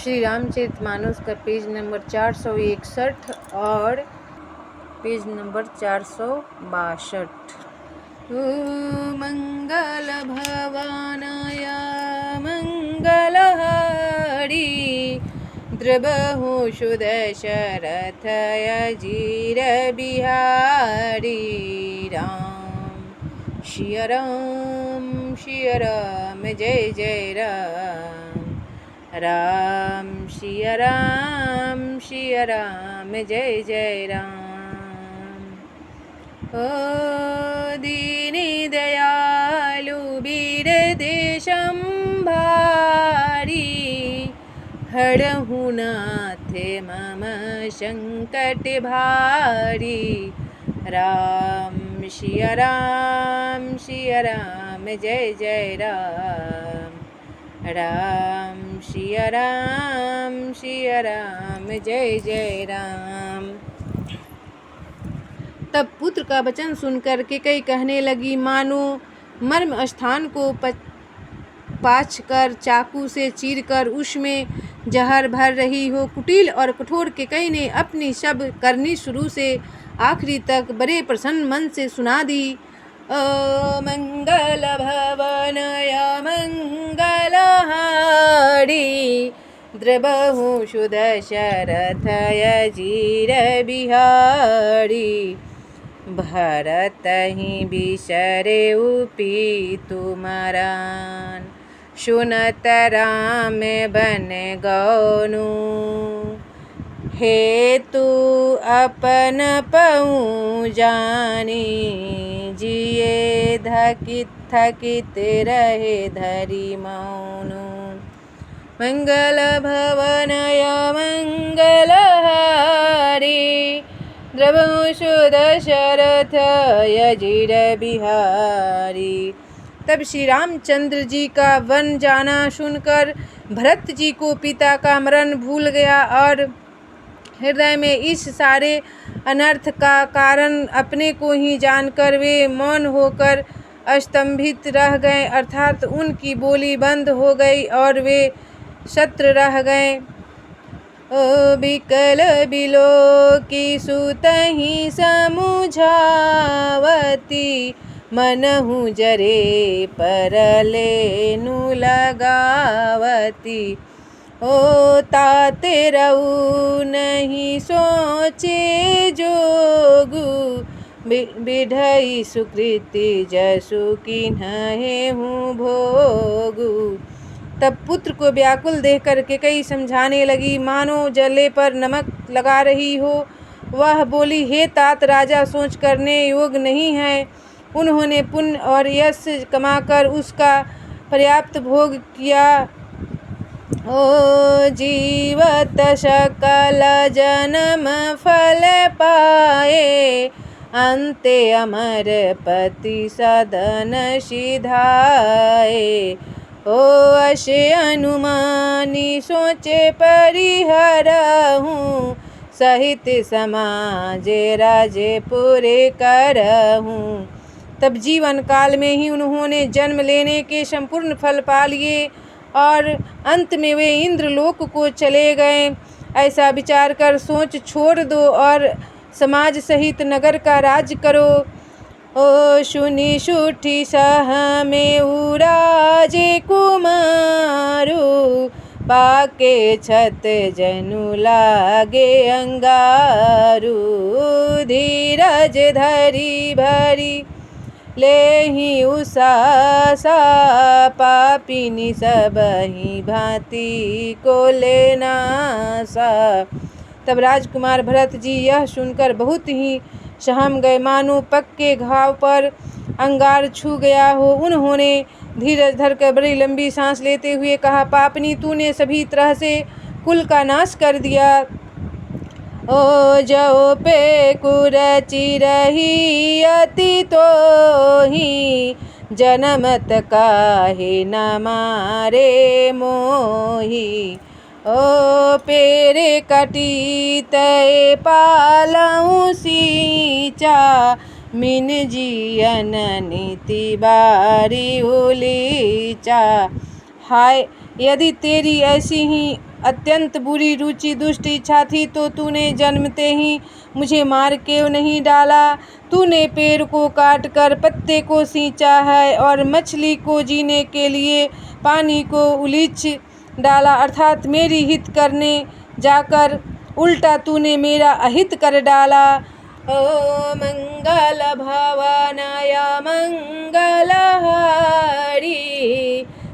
श्री रामचरितमानस का page number 461 और page number 462। मंगल भवानाय मंगलहारी द्रवहु सुदशरथय जीर बिहारी। राम श्री राम जय जय राम। राम श्री राम जय जय राम। ओ दीनी दयालु वीर देशंभारी हरहु नाथ मम संकट भारी। राम श्री राम जय जय राम। राम श्री राम जय जय राम। तब पुत्र का वचन सुनकर कैकेयी कहने लगी, मानो मर्म स्थान को पाछ कर चाकू से चीरकर उसमें जहर भर रही हो। कुटिल और कठोर कैकेयी ने अपनी सब करनी शुरू से आखिरी तक बड़े प्रसन्न मन से सुना दी। ओ मंगल भवनाय मंगलहारी द्रवहु सुदशरथय जीर बिहारी। भरत ही बिसरेउ पीतु मरान सुनत राम बन गौनु। हेतु अपन पऊ जानी जिए थकित थकित रहे धरि मौनु। मंगल भवनाय मंगलहारी द्रवहु सुदशरथय जीर बिहारी। तब श्री रामचंद्र जी का वन जाना सुनकर भरत जी को पिता का मरण भूल गया और हृदय में इस सारे अनर्थ का कारण अपने को ही जानकर वे मौन होकर अस्तंभित रह गए, अर्थात उनकी बोली बंद हो गई और वे शत्र रह गए। ओ बिकल बिलोकी सुतहि समुझावती मनहु जरे परलेनु लगावती। ओ ताते रहु नहीं सोचे जोगु बिढ़ई सुकृति जसु किन्हु भोगु। तब पुत्र को व्याकुल देखकर कैकेयी समझाने लगी, मानो जले पर नमक लगा रही हो। वह बोली, हे तात, राजा सोच करने योग नहीं है। उन्होंने पुण्य और यश कमाकर उसका पर्याप्त भोग किया। ओ जीवत सकल जन्म फल पाए अंते अमर पति सदन सिधाए। ओ असे अनुमानी सोचे परिहरहूँ सहित समाजे राजे पूरे करहूँ। तब जीवन काल में ही उन्होंने जन्म लेने के संपूर्ण फल पा लिए और अंत में वे इंद्रलोक को चले गए। ऐसा विचार कर सोच छोड़ दो और समाज सहित नगर का राज करो। ओ सुनी सुठी सह में उराजे कुमारू पाके छत जनु लागे अंगारू। धीरज धरी भरी लेहि उषासा पापिनी सबहि भांति को लेनासा। तब राजकुमार भरत जी यह सुनकर बहुत ही सहम गए, मानो पक्के घाव पर अंगार छू गया हो। उन्होंने धीरज धरकर बड़ी लंबी सांस लेते हुए कहा, पापनी, तूने सभी तरह से कुल का नाश कर दिया। ओ जो पे कुरचि रही अति तोहि जनमत काहे न मारे मोहि। ओ पेरे कटी तय पालऊ सींचा मिन जियन नीति बारी उलीचा। हाय, यदि तेरी ऐसी ही अत्यंत बुरी रुचि दुष्ट इच्छा थी तो तूने जन्मते ही मुझे मार क्यों नहीं डाला। तूने पेड़ को काट कर पत्ते को सींचा है और मछली को जीने के लिए पानी को उलीच डाला, अर्थात मेरी हित करने जाकर उल्टा तूने मेरा अहित कर डाला। ओ मंगल भवनाय मंगलहारी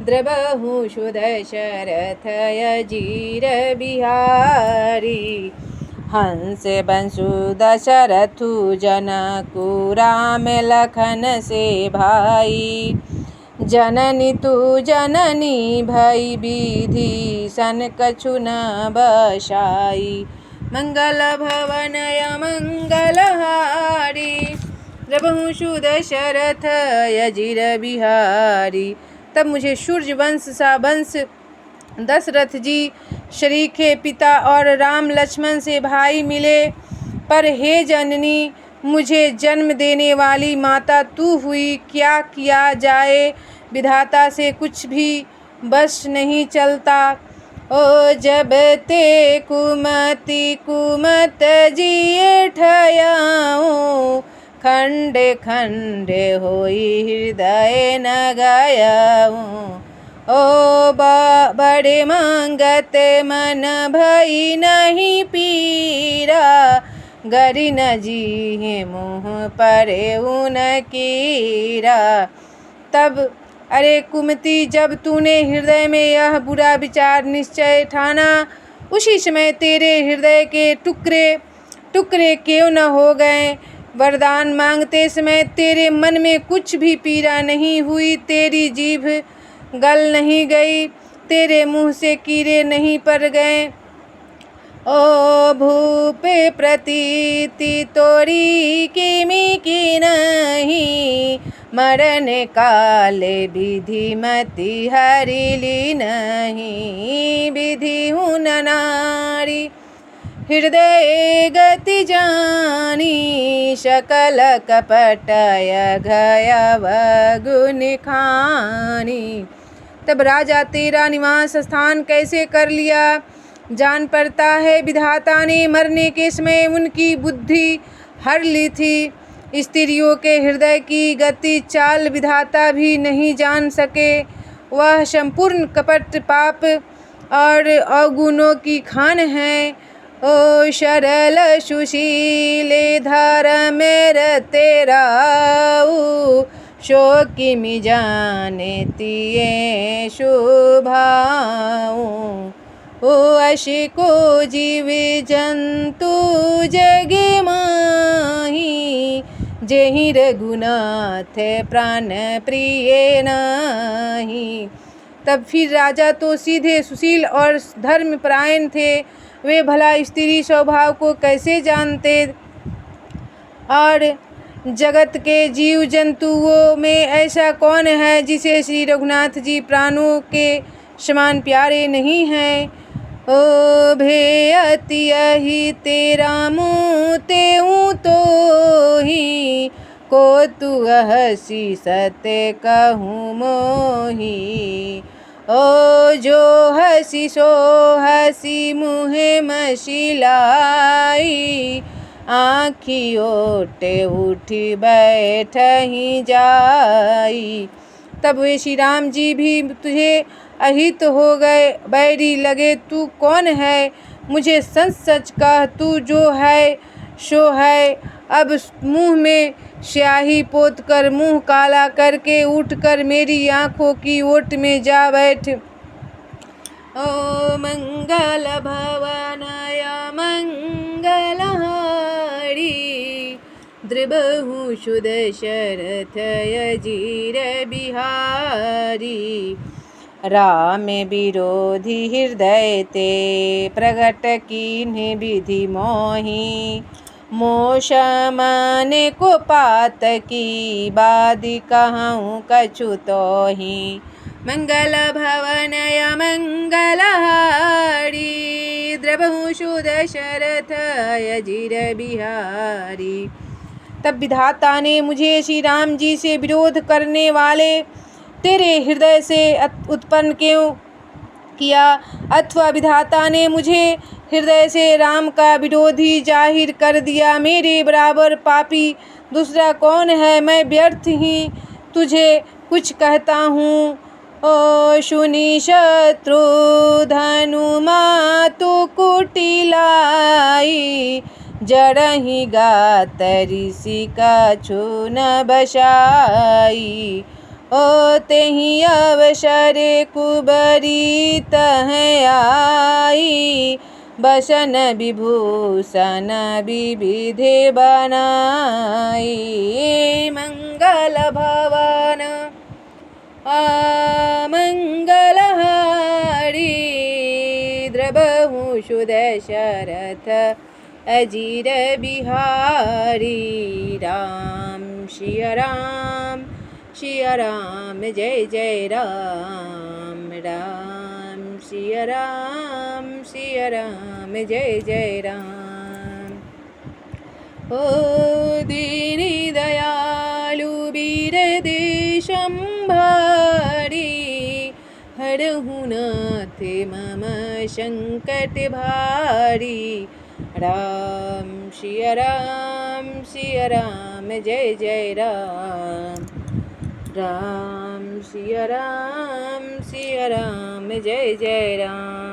द्रवहु सुदशरथ अजीर बिहारी। हंस बंसु दशरथु जनकु राम लखन से भाई। जननी तू जननी भई विभीषण कछु न बसाई। मंगल भवनय मंगलहारी द्रवहु सुदशरथ अजीर बिहारी। तब मुझे सूर्य वंश सा वंश दशरथ जी शरीके पिता और राम लक्ष्मण से भाई मिले। पर हे जननी, मुझे जन्म देने वाली माता तू हुई, क्या किया जाए, विधाता से कुछ भी बस नहीं चलता। ओ जब ते कुमति कुमत जिए ठयाऊँ, खंडे खंडे होई हृदय न गयाऊँ। ओ बड़े मांगत मन भई नहीं पीरा, गरि न जीहे मुँह परे उन कीरा। तब अरे कुमति, जब तूने हृदय में यह बुरा विचार निश्चय ठाना, उसी समय तेरे हृदय के टुकड़े टुकड़े क्यों न हो गए। वरदान मांगते समय तेरे मन में कुछ भी पीड़ा नहीं हुई, तेरी जीभ गल नहीं गई, तेरे मुँह से कीड़े नहीं पड़ गए। ओ भूपे प्रतीति तोरी किमी की नहीं, मरण काले विधि मति हरिली नहीं। विधि हूँ न नारी हृदय गति जानी, सकल कपटय घयव गुण खानी। तब राजा तेरा निवास स्थान कैसे कर लिया जान पड़ता है। विधाता ने मरने के समय उनकी बुद्धि हर ली थी। स्त्रियों के हृदय की गति चाल विधाता भी नहीं जान सके। वह संपूर्ण कपट पाप और अवगुणों की खान है। ओ सरल सुशीले धर्म तेराऊ, शोकिमि जाने तिये शुभाऊ। ओ अशि को जीव जंतु जग माही, जेहि रघुनाथ प्राण प्रिय नाही। तब फिर राजा तो सीधे सुशील और धर्मपरायण थे, वे भला स्त्री स्वभाव को कैसे जानते। और जगत के जीव जंतुओं में ऐसा कौन है जिसे श्री रघुनाथ जी प्राणों के समान प्यारे नहीं हैं। ओ भेयति यही तेरा मुँह तेऊँ तो ही, को तू हसी सत्य कहूँ मोही। ओ जो हसी सो हसी मुँह मशिलाई, आँखी ओटे उठी बैठ ही जाई। तब वे श्री राम जी भी तुझे अहित हो गए, बैरी लगे। तू कौन है, मुझे सच सच कह, तू जो है सो है। अब मुँह में स्याही पोत कर मुँह काला करके उठकर मेरी आँखों की ओट में जा बैठ। ओ मंगल भवनाय मंगलहारी द्रवहु सुदशरथ अजीर बिहारी। राम विरोधी हृदय ते प्रगट कीन्ह विधि मोहि, मोष माने को पात की बादि कहूँ कछु तोहि। मंगल भवनय मंगलहारी द्रवहु सुदशरथ अजीर बिहारी। तब विधाता ने मुझे श्री राम जी से विरोध करने वाले तेरे हृदय से उत्पन्न क्यों किया अथवा विधाता ने मुझे हृदय से राम का विरोधी जाहिर कर दिया। मेरे बराबर पापी दूसरा कौन है? मैं व्यर्थ ही तुझे कुछ कहता हूँ। ओ सुनी शत्रु धनु मातु कुटिलाई, जड़हि गात ऋषि कछु न बसाई। ओ तेहि अवसर कुबरी तह आई, बसन विभूषण विविधे बनाई। मंगल भवन अमंगलहारी, द्रवहु सुदशरथ अजीर बिहारी। राम सिया राम सिया राम जय जय राम, राम सिया राम जय जय राम। ओ दीनी दयालु वीर देशंभारी, हरहु नाथ मम संकट भारी। राम सिया राम जय जय राम, राम सिया राम जय जय राम।